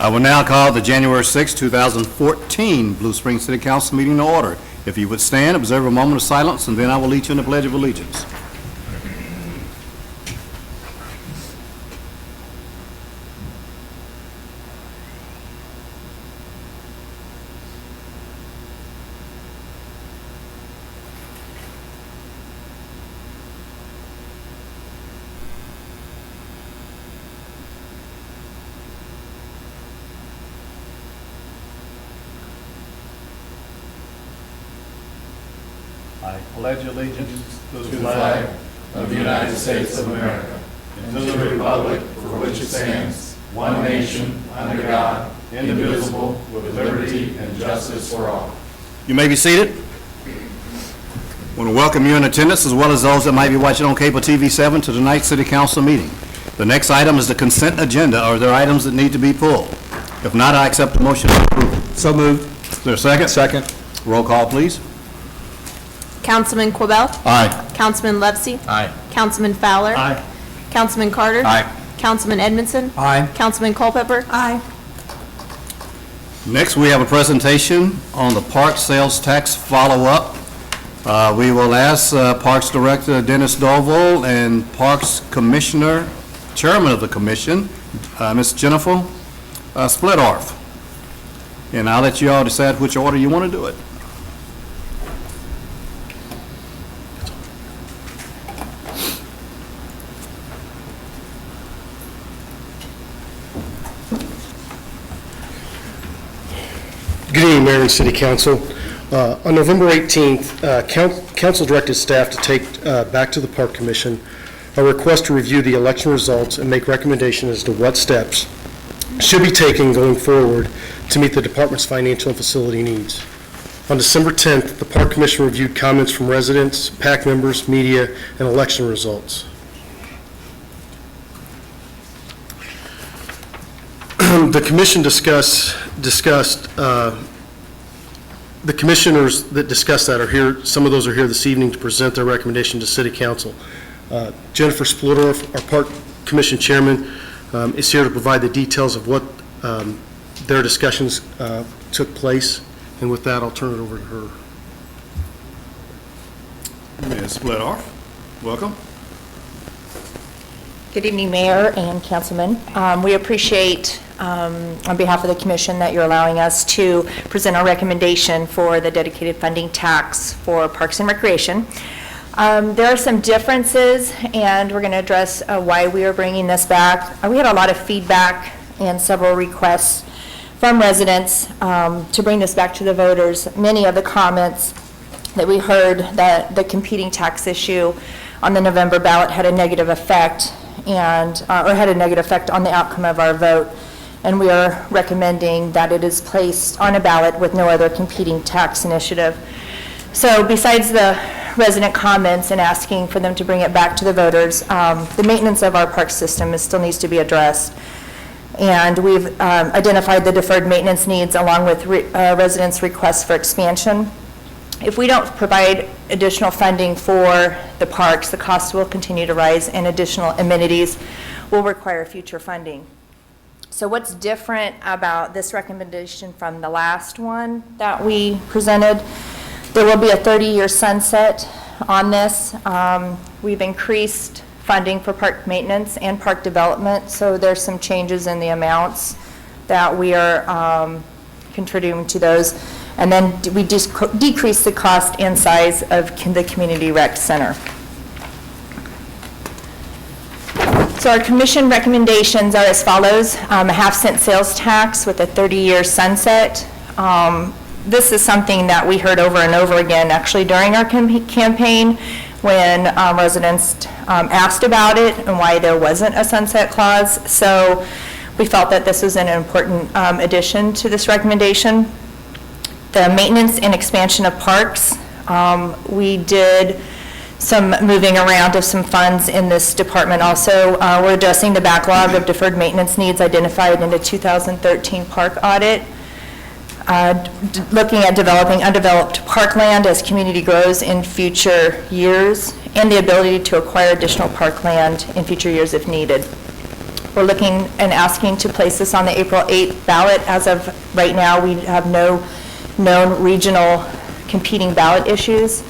I will now call the January 6, 2014 Blue Springs City Council meeting to order. If you would stand, observe a moment of silence, and then I will lead you in the Pledge of Allegiance. I pledge allegiance to the flag of the United States of America and to the republic for which it stands, one nation, under God, indivisible, with liberty and justice for all. You may be seated. I want to welcome you in attendance, as well as those that might be watching on Cable TV 7 to tonight's City Council meeting. The next item is the consent agenda. Are there items that need to be pulled? If not, I accept the motion of approval. So moved. Is there a second? Second. Roll call, please. Councilman Quibell? Aye. Councilman Levesey? Aye. Councilman Fowler? Aye. Councilman Carter? Aye. Councilman Edmondson? Aye. Councilman Culpepper? Aye. Next, we have a presentation on the park sales tax follow-up. We will ask Parks Director Dennis Dovell and Parks Commissioner, Chairman of the Commission, Ms. Jennifer Splittorff. And I'll let you all decide which order you want to do it. Good evening, Mayor and City Council. On November 18th, Council directed staff to take back to the Park Commission a request to review the election results and make recommendations as to what steps should be taken going forward to meet the department's financial and facility needs. On December 10th, the Park Commission reviewed comments from residents, PAC members, media, and election results. The Commission discussed the commissioners that discussed that are here. Some of those are here this evening to present their recommendation to City Council. Jennifer Splittorff, our Park Commission Chairman, is here to provide the details of what their discussions took place. And with that, I'll turn it over to her. Ms. Splittorff, welcome. Good evening, Mayor and Councilman. We appreciate, on behalf of the Commission, that you're allowing us to present our recommendation for the dedicated funding tax for Parks and Recreation. There are some differences, and we're going to address why we are bringing this back. We had a lot of feedback and several requests from residents to bring this back to the voters. Many of the comments that we heard that the competing tax issue on the November ballot had a negative effect or had a negative effect on the outcome of our vote, and we are recommending that it is placed on a ballot with no other competing tax initiative. So besides the resident comments and asking for them to bring it back to the voters, the maintenance of our park system still needs to be addressed. And we've identified the deferred maintenance needs along with residents' requests for expansion. If we don't provide additional funding for the parks, the costs will continue to rise and additional amenities will require future funding. So what's different about this recommendation from the last one that we presented? There will be a 30-year sunset on this. We've increased funding for park maintenance and park development, so there's some changes in the amounts that we are contributing to those. And then we decrease the cost and size of the Community Rec Center. So our commission recommendations are as follows. A half-cent sales tax with a 30-year sunset. This is something that we heard over and over again actually during our campaign when residents asked about it and why there wasn't a sunset clause. So we felt that this was an important addition to this recommendation. The maintenance and expansion of parks, we did some moving around of some funds in this department also. We're addressing the backlog of deferred maintenance needs identified in the 2013 park audit. Looking at developing undeveloped parkland as community grows in future years, and the ability to acquire additional parkland in future years if needed. We're looking and asking to place this on the April 8th ballot. As of right now, we have no known regional competing ballot issues.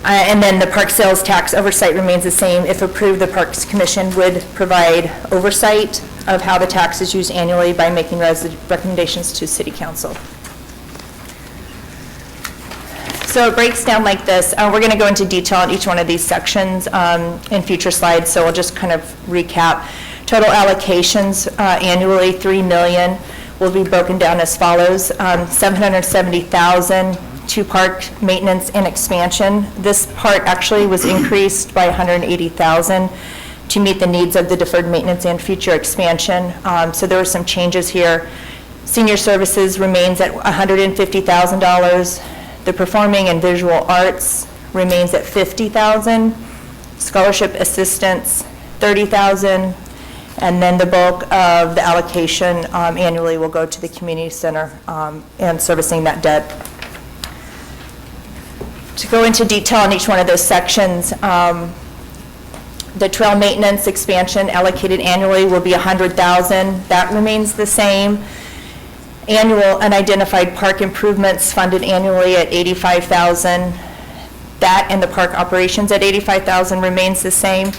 And then the park sales tax oversight remains the same. If approved, the Parks Commission would provide oversight of how the tax is used annually by making recommendations to City Council. So it breaks down like this. We're going to go into detail on each one of these sections in future slides, so I'll just kind of recap. Total allocations annually, $3 million, will be broken down as follows. $770,000 to park maintenance and expansion. This part actually was increased by $180,000 to meet the needs of the deferred maintenance and future expansion. So there were some changes here. Senior services remains at $150,000. The performing and visual arts remains at $50,000. Scholarship assistance, $30,000. And then the bulk of the allocation annually will go to the community center and servicing that debt. To go into detail on each one of those sections, the trail maintenance expansion allocated annually will be $100,000. That remains the same. Annual unidentified park improvements funded annually at $85,000. That and the park operations at $85,000 remains the same.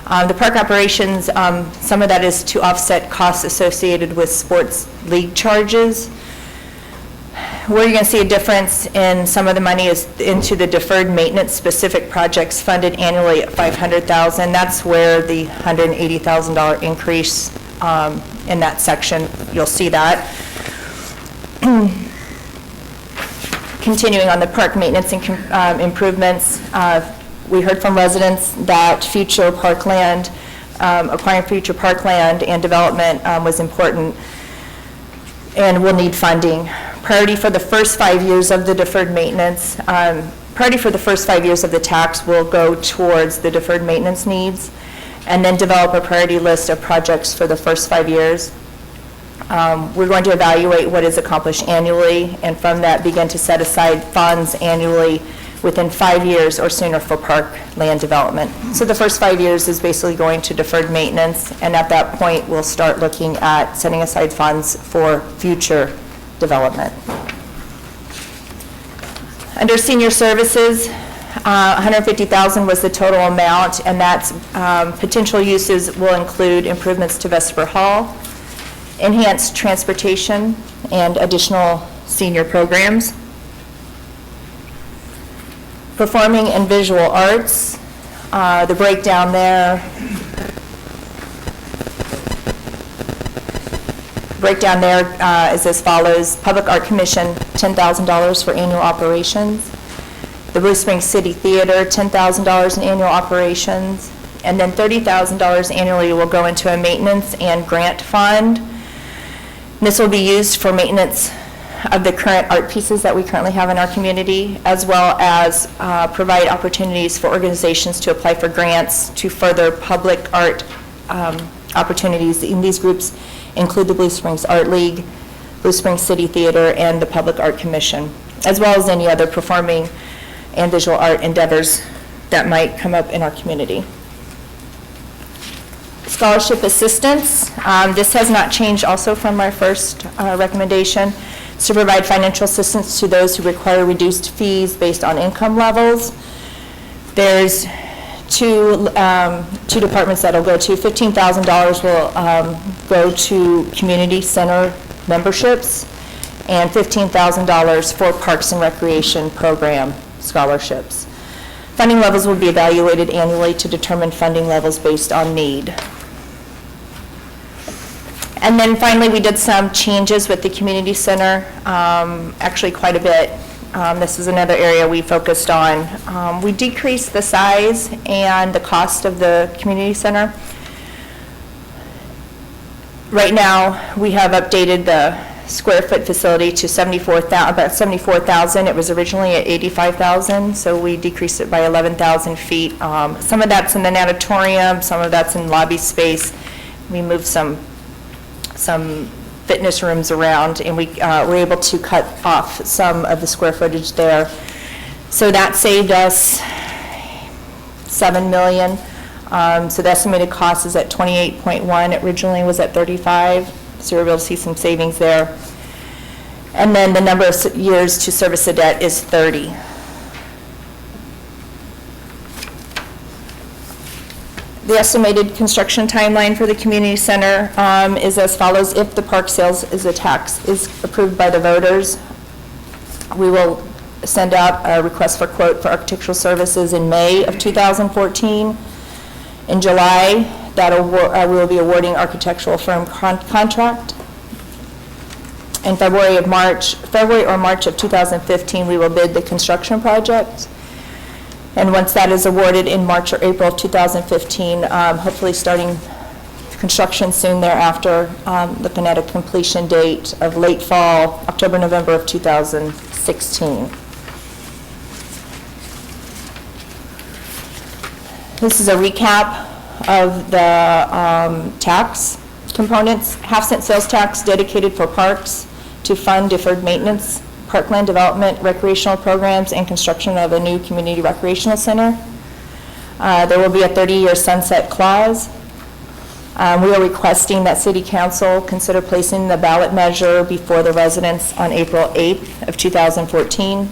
The park operations, some of that is to offset costs associated with sports league charges. Where you're going to see a difference in some of the money is into the deferred maintenance specific projects funded annually at $500,000. That's where the $180,000 increase in that section, you'll see that. Continuing on the park maintenance and improvements, we heard from residents that future parkland, acquiring future parkland and development was important and will need funding. Priority for the first 5 years of the deferred maintenance, priority for the first 5 years of the tax will go towards the deferred maintenance needs, and then develop a priority list of projects for the first 5 years. We're going to evaluate what is accomplished annually, and from that begin to set aside funds annually within 5 years or sooner for park land development. So the first 5 years is basically going to deferred maintenance, and at that point, we'll start looking at setting aside funds for future development. Under senior services, $150,000 was the total amount, and that's potential uses will include improvements to Vesper Hall, enhanced transportation, and additional senior programs. Performing and visual arts, the breakdown there. Breakdown there is as follows. Public Art Commission, $10,000 for annual operations. The Blue Springs City Theater, $10,000 in annual operations. And then $30,000 annually will go into a maintenance and grant fund. This will be used for maintenance of the current art pieces that we currently have in our community, as well as provide opportunities for organizations to apply for grants to further public art opportunities. In these groups include the Blue Springs Art League, Blue Springs City Theater, and the Public Art Commission, as well as any other performing and visual art endeavors that might come up in our community. Scholarship assistance, this has not changed also from our first recommendation. It's to provide financial assistance to those who require reduced fees based on income levels. There's two departments that'll go to. $15,000 will go to community center memberships, and $15,000 for Parks and Recreation Program scholarships. Funding levels will be evaluated annually to determine funding levels based on need. And then finally, we did some changes with the community center, actually quite a bit. This is another area we focused on. We decreased the size and the cost of the community center. Right now, we have updated the square foot facility to about 74,000. It was originally at 85,000, so we decreased it by 11,000 feet. Some of that's in the natatorium, some of that's in lobby space. We moved some fitness rooms around, and we were able to cut off some of the square footage there. So that saved us $7 million. So the estimated cost is at 28.1, it originally was at 35, so you're able to see some savings there. And then the number of years to service the debt is 30. The estimated construction timeline for the community center is as follows. If the park sales is approved by the voters, we will send out a request for quote for architectural services in May of 2014. In July, we will be awarding architectural firm contract. In February or March of 2015, we will bid the construction project. And once that is awarded in March or April of 2015, hopefully starting construction soon thereafter, looking at a completion date of late fall, October, November of 2016. This is a recap of the tax components. Half-cent sales tax dedicated for parks to fund deferred maintenance, parkland development, recreational programs, and construction of a new community recreational center. There will be a 30-year sunset clause. We are requesting that City Council consider placing the ballot measure before the residents on April 8th of 2014.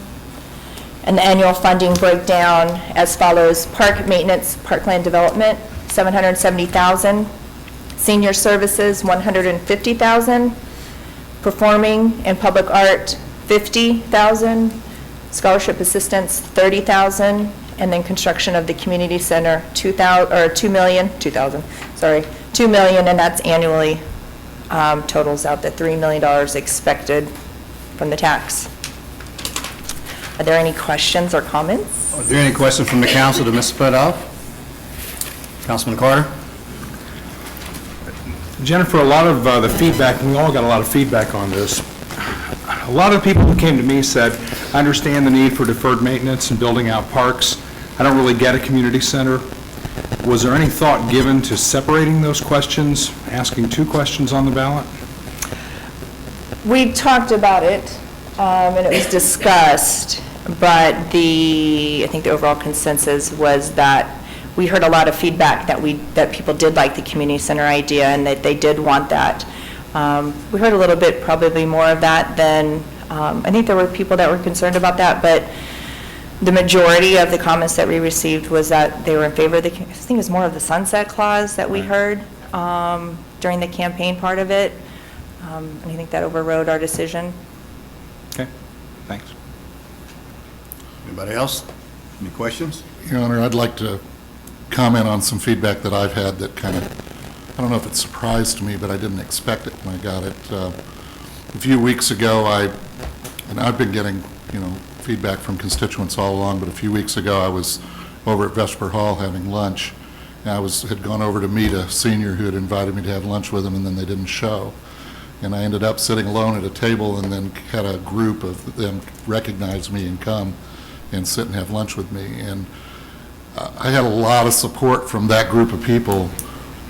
And the annual funding breakdown as follows: park maintenance, parkland development, $770,000; senior services, $150,000; performing and public art, $50,000; scholarship assistance, $30,000; and then construction of the community center, $2 million, and that's annually totals out to $3 million expected from the tax. Are there any questions or comments? Are there any questions from the council to Mr. Putoff? Councilman Carter? Jennifer, a lot of the feedback, and we all got a lot of feedback on this. A lot of people who came to me said, I understand the need for deferred maintenance and building out parks. I don't really get a community center. Was there any thought given to separating those questions, asking 2 questions on the ballot? We talked about it, and it was discussed, but I think the overall consensus was that we heard a lot of feedback that people did like the community center idea and that they did want that. We heard a little bit, probably more of that than, I think there were people that were concerned about that, but the majority of the comments that we received was that they were in favor of I think it was more of the sunset clause that we heard during the campaign part of it. And I think that overrode our decision. Okay, thanks. Anybody else? Any questions? Your Honor, I'd like to comment on some feedback that I've had that kind of, I don't know if it surprised me, but I didn't expect it when I got it. A few weeks ago, and I've been getting, feedback from constituents all along, but a few weeks ago, I was over at Vesper Hall having lunch, and had gone over to meet a senior who had invited me to have lunch with him, and then they didn't show. And I ended up sitting alone at a table and then had a group of them recognize me and come and sit and have lunch with me. And I had a lot of support from that group of people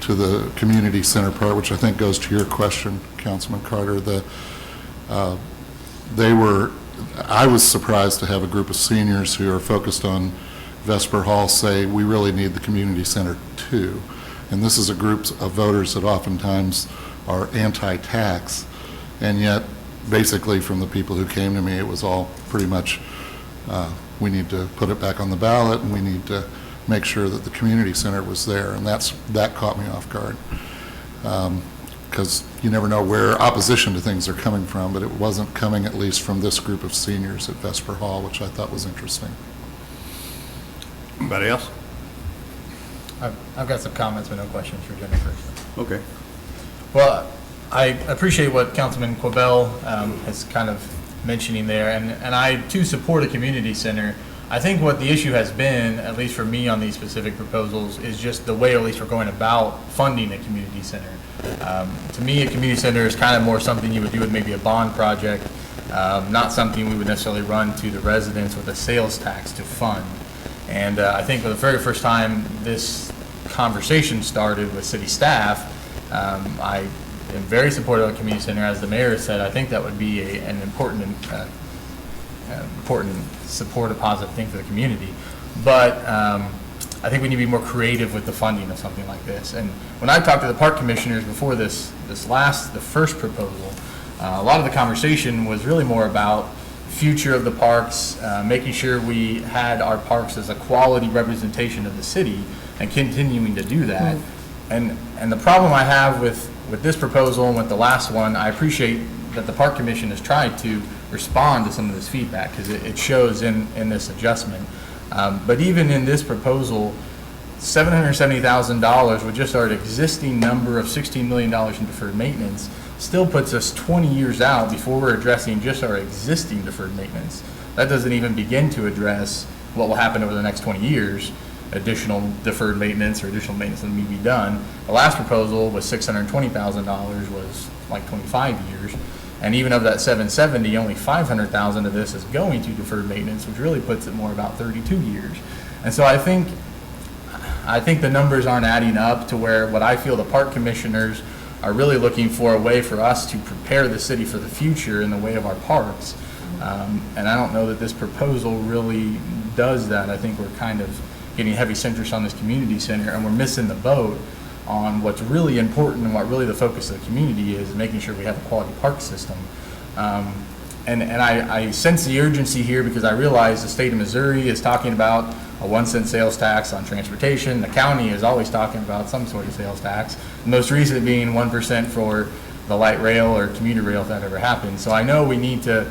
to the community center part, which I think goes to your question, Councilman Carter. I was surprised to have a group of seniors who are focused on Vesper Hall say, we really need the community center too. And this is a group of voters that oftentimes are anti-tax, and yet basically from the people who came to me, it was all pretty much, we need to put it back on the ballot, and we need to make sure that the community center was there, and that caught me off guard. Because you never know where opposition to things are coming from, but it wasn't coming at least from this group of seniors at Vesper Hall, which I thought was interesting. Anybody else? I've got some comments, but no questions for Jennifer. Okay. Well, I appreciate what Councilman Quabell is kind of mentioning there, and I too support a community center. I think what the issue has been, at least for me on these specific proposals, is just the way at least we're going about funding a community center. To me, a community center is kind of more something you would do with maybe a bond project, not something we would necessarily run to the residents with a sales tax to fund. And I think for the very first time this conversation started with city staff, I am very supportive of a community center. As the mayor said, I think that would be an important support, a positive thing for the community. But I think we need to be more creative with the funding of something like this. And when I talked to the park commissioners before the first proposal, a lot of the conversation was really more about future of the parks, making sure we had our parks as a quality representation of the city and continuing to do that. And the problem I have with this proposal and with the last one, I appreciate that the Park Commission has tried to respond to some of this feedback because it shows in this adjustment. But even in this proposal, $770,000 with just our existing number of $16 million in deferred maintenance still puts us 20 years out before we're addressing just our existing deferred maintenance. That doesn't even begin to address what will happen over the next 20 years, additional deferred maintenance or additional maintenance that may be done. The last proposal was $620,000, was like 25 years. And even of that 770, only 500,000 of this is going to deferred maintenance, which really puts it more about 32 years. And so I think the numbers aren't adding up to where what I feel the park commissioners are really looking for a way for us to prepare the city for the future in the way of our parks. And I don't know that this proposal really does that. I think we're kind of getting heavy centers on this community center, and we're missing the boat on what's really important and what really the focus of the community is, making sure we have a quality park system. And I sense the urgency here because I realize the state of Missouri is talking about a 1-cent sales tax on transportation. The county is always talking about some sort of sales tax. The most recent being 1% for the light rail or commuter rail if that ever happens. So I know we need to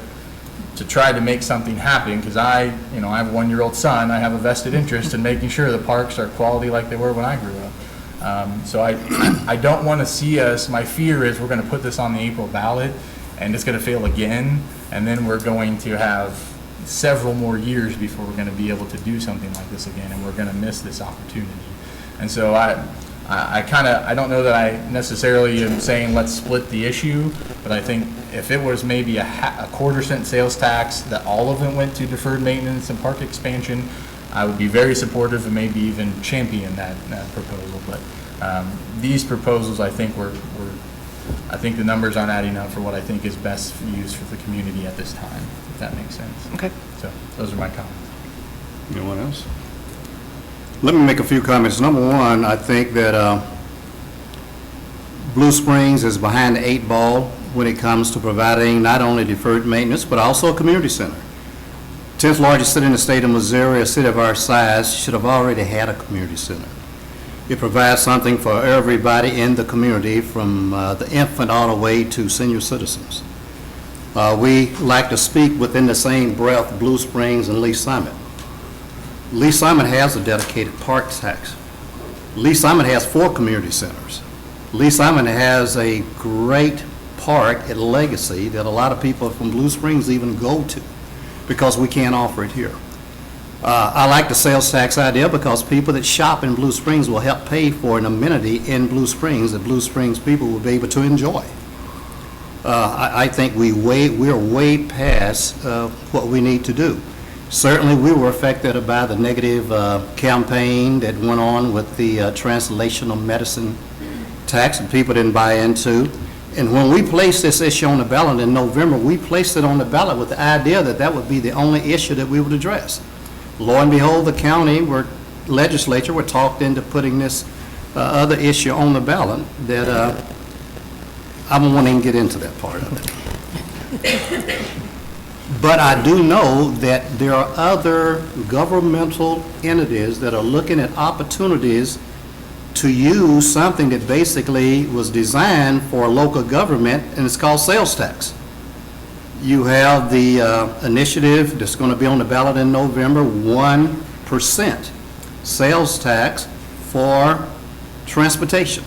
try to make something happen because I have a 1-year-old son. I have a vested interest in making sure the parks are quality like they were when I grew up. So I don't want to see us, my fear is we're going to put this on the April ballot and it's going to fail again, and then we're going to have several more years before we're going to be able to do something like this again, and we're going to miss this opportunity. And so I don't know that I necessarily am saying let's split the issue, but I think if it was maybe a quarter-cent sales tax that all of it went to deferred maintenance and park expansion, I would be very supportive and maybe even champion that proposal. But these proposals, I think I think the numbers aren't adding up for what I think is best used for the community at this time, if that makes sense. Okay. So those are my comments. Anyone else? Let me make a few comments. Number one, I think that Blue Springs is behind the 8 ball when it comes to providing not only deferred maintenance, but also a community center. 10th largest city in the state of Missouri, a city of our size, should have already had a community center. It provides something for everybody in the community, from the infant all the way to senior citizens. We like to speak within the same breath, Blue Springs and Lee Summit. Lee Summit has a dedicated park tax. Lee Summit has 4 community centers. Lee Summit has a great park at Legacy that a lot of people from Blue Springs even go to because we can't offer it here. I like the sales tax idea because people that shop in Blue Springs will help pay for an amenity in Blue Springs that Blue Springs people will be able to enjoy. I think we're way past what we need to do. Certainly, we were affected by the negative campaign that went on with the translational medicine tax that people didn't buy into. And when we placed this issue on the ballot in November, we placed it on the ballot with the idea that that would be the only issue that we would address. Lo and behold, the county legislature were talked into putting this other issue on the ballot that I won't even get into that part of it. But I do know that there are other governmental entities that are looking at opportunities to use something that basically was designed for local government, and it's called sales tax. You have the initiative that's going to be on the ballot in November, 1% sales tax for transportation.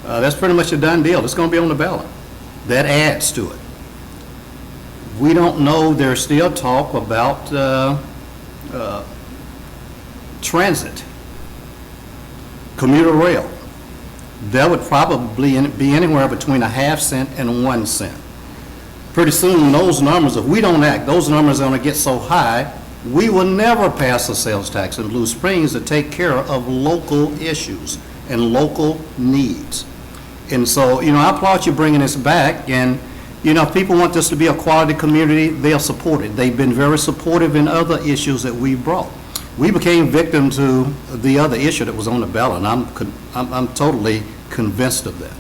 That's pretty much a done deal. It's going to be on the ballot. That adds to it. We don't know, there's still talk about transit, commuter rail. That would probably be anywhere between a half cent and 1 cent. Pretty soon, those numbers, if we don't act, those numbers are going to get so high, we will never pass a sales tax in Blue Springs to take care of local issues and local needs. And so, I applaud you bringing this back, and if people want this to be a quality community, they'll support it. They've been very supportive in other issues that we brought. we became victim to the other issue that was on the ballot, and I'm totally convinced of that.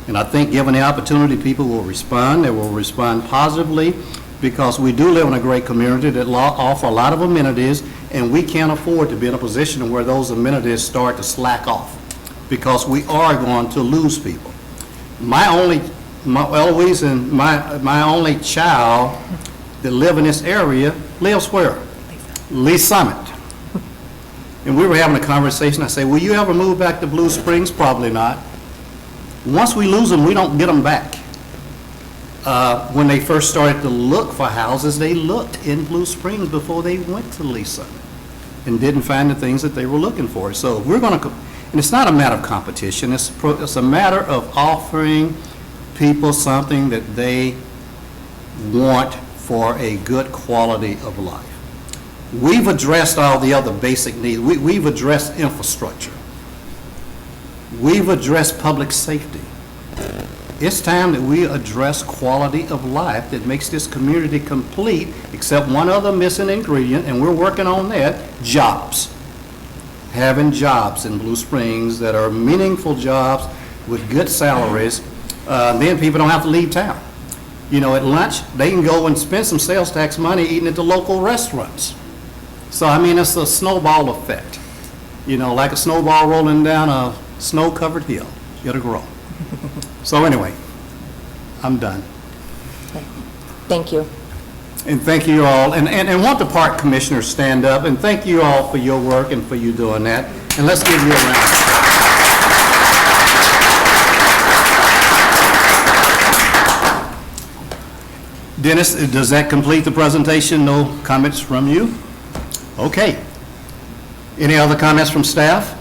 And I think given the opportunity, people will respond. They will respond positively because we do live in a great community that offer a lot of amenities, and we can't afford to be in a position where those amenities start to slack off because we are going to lose people. Eloise and my only child that live in this area lives where? Lee Summit. And we were having a conversation. I say, will you ever move back to Blue Springs? Probably not. Once we lose them, we don't get them back. When they first started to look for houses, they looked in Blue Springs before they went to Lee Summit and didn't find the things that they were looking for. So we're going to, and it's not a matter of competition. It's a matter of offering people something that they want for a good quality of life. We've addressed all the other basic needs. We've addressed infrastructure. We've addressed public safety. It's time that we address quality of life that makes this community complete, except one other missing ingredient, and we're working on that, jobs. Having jobs in Blue Springs that are meaningful jobs with good salaries, then people don't have to leave town. You know, at lunch, they can go and spend some sales tax money eating at the local restaurants. So, I mean, it's a snowball effect. You know, like a snowball rolling down a snow-covered hill. It'll grow. So anyway, I'm done. Thank you. And thank you all. And want the park commissioners stand up, and thank you all for your work and for you doing that. And let's give you a round. Dennis, does that complete the presentation? No comments from you? Okay. Any other comments from staff?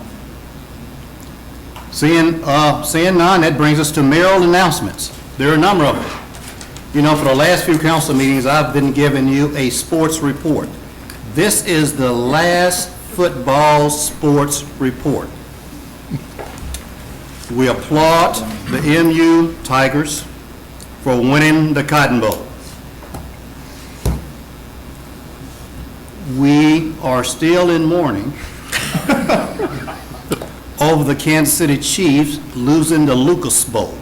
Seeing none, that brings us to mayoral announcements. There are a number of them. You know, for the last few council meetings, I've been giving you a sports report. This is the last football sports report. We applaud the MU Tigers for winning the Cotton Bowl. We are still in mourning over the Kansas City Chiefs losing the Lucas Bowl.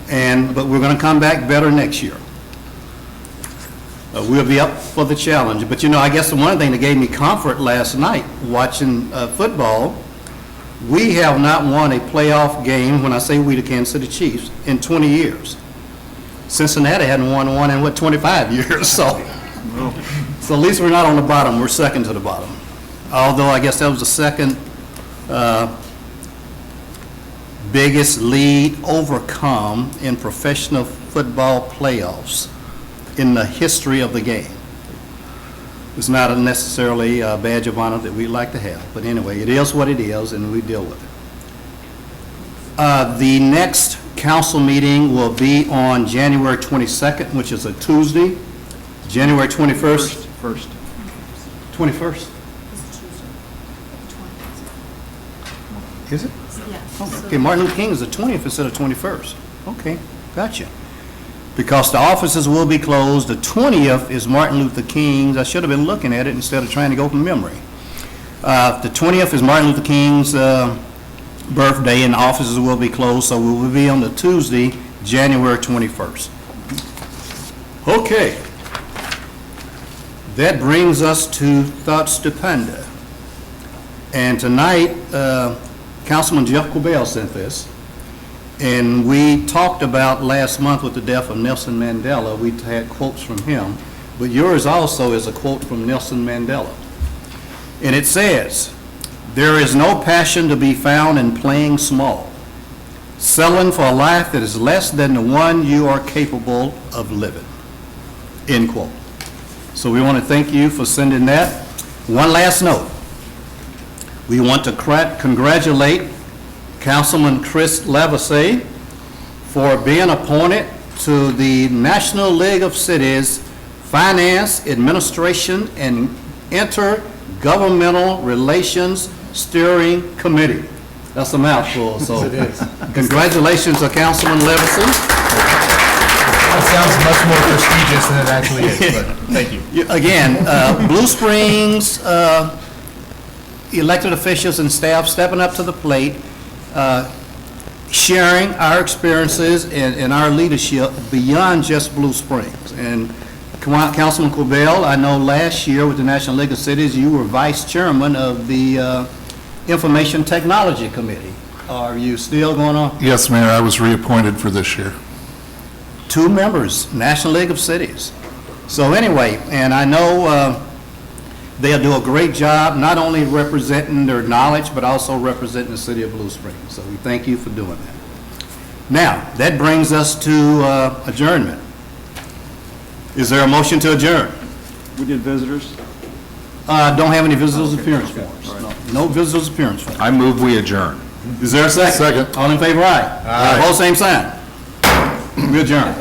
But we're going to come back better next year. We'll be up for the challenge. But, you know, I guess the one thing that gave me comfort last night watching football, we have not won a playoff game, when I say we, the Kansas City Chiefs, in 20 years. Cincinnati hadn't won one in, 25 years. So at least we're not on the bottom. We're second to the bottom. Although I guess that was the second biggest lead overcome in professional football playoffs in the history of the game. It's not necessarily a badge of honor that we'd like to have, but anyway, it is what it is, and we deal with it. The next council meeting will be on January 22nd, which is a Tuesday. January 21st. 21st? Is it? Oh, okay, Martin Luther King is the 20th instead of 21st. Okay, gotcha. Because the offices will be closed. The 20th is Martin Luther King's. I should have been looking at it instead of trying to go from memory. The 20th is Martin Luther King's birthday, and the offices will be closed, so we will be on the Tuesday, January 21st. Okay. That brings us to Thought Stupenda. And tonight, Councilman Jeff Quayle sent this, and we talked about last month with the death of Nelson Mandela. We had quotes from him, but yours also is a quote from Nelson Mandela. And it says, "There is no passion to be found in playing small, selling for a life that is less than the one you are capable of living." End quote. So we want to thank you for sending that. One last note. We want to congratulate Councilman Chris Levasseur for being appointed to the National League of Cities Finance, Administration, and Intergovernmental Relations Steering Committee. That's a mouthful, so. It is. Congratulations to Councilman Levasseur. It sounds much more prestigious than it actually is, but thank you. Again, Blue Springs elected officials and staff stepping up to the plate, sharing our experiences and our leadership beyond just Blue Springs. And Councilman Corbell, I know last year with the National League of Cities, you were vice chairman of the Information Technology Committee. Are you still going on? Yes, Mayor, I was reappointed for this year. 2 members, National League of Cities. So anyway, and I know they'll do a great job, not only representing their knowledge, but also representing the city of Blue Springs. So we thank you for doing that. Now, that brings us to adjournment. Is there a motion to adjourn? We did visitors. Don't have any visitors appearance forms. No visitors appearance forms. I move we adjourn. Is there a second? Second. All in favor, aye. Aye. Opposed, same sign. We adjourn.